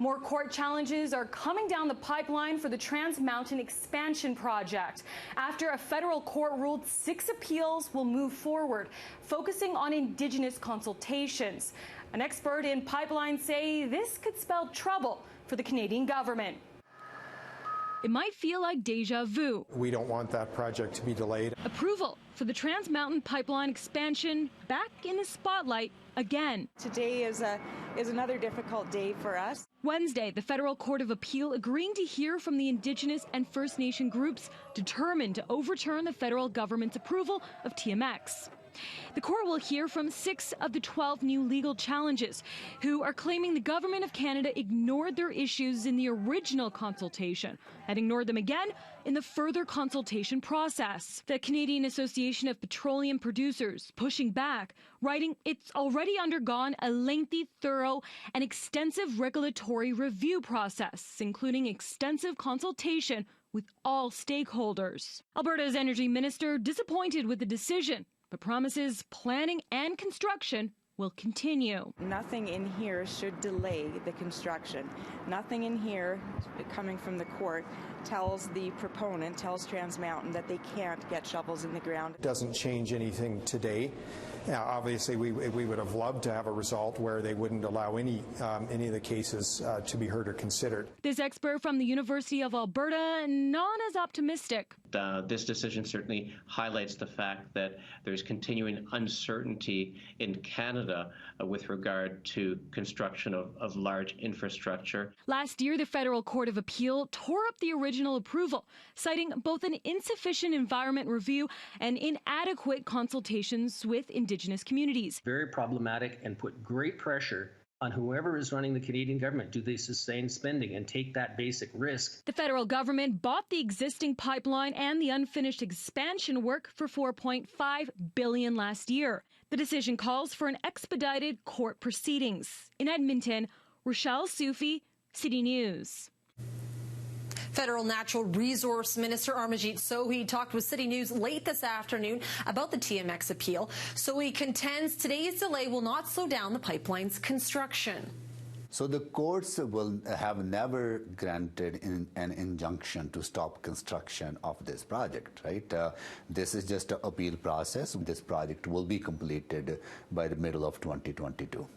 More court challenges are coming down the pipeline for the Trans Mountain expansion project. After a federal court ruled 6 appeals will move forward, focusing on Indigenous consultations. An expert in pipelines say this could spell trouble for the Canadian government. It might feel like deja vu. We don't want that project to be delayed. Approval for the Trans Mountain pipeline expansion back in the spotlight again. Today is another difficult day for us. Wednesday, the Federal Court of Appeal agreeing to hear from the Indigenous and First Nation groups determined to overturn the federal government's approval of TMX. The court will hear from 6 of the 12 new legal challenges who are claiming the Government of Canada ignored their issues in the original consultation and ignored them again in the further consultation process. The Canadian Association of Petroleum Producers pushing back, writing it's already undergone a lengthy, thorough and extensive regulatory review process, including extensive consultation with all stakeholders. Alberta's Energy Minister disappointed with the decision, but promises planning and construction will continue. Nothing in here should delay the construction. Nothing in here coming from the court tells the proponent, tells Trans Mountain, that they can't get shovels in the ground. It doesn't change anything today. Obviously, we would have loved to have a result where they wouldn't allow any of the cases to be heard or considered. This expert from the University of Alberta, not as optimistic. This decision certainly highlights the fact that there's continuing uncertainty in Canada with regard to construction of large infrastructure. Last year, the Federal Court of Appeal tore up the original approval, citing both an insufficient environment review and inadequate consultations with Indigenous communities. Very problematic and put great pressure on whoever is running the Canadian government. Do they sustain spending and take that basic risk? The federal government bought the existing pipeline and the unfinished expansion work for $4.5 billion last year. The decision calls for an expedited court proceedings. In Edmonton, Rachelle Elsiufi, City News. Federal Natural Resource Minister Amarjeet Sohi talked with City News late this afternoon about the TMX appeal. Sohi contends today's delay will not slow down the pipeline's construction. So the courts will have never granted an injunction to stop construction of this project, right? This is just an appeal process. This project will be completed by the middle of 2022.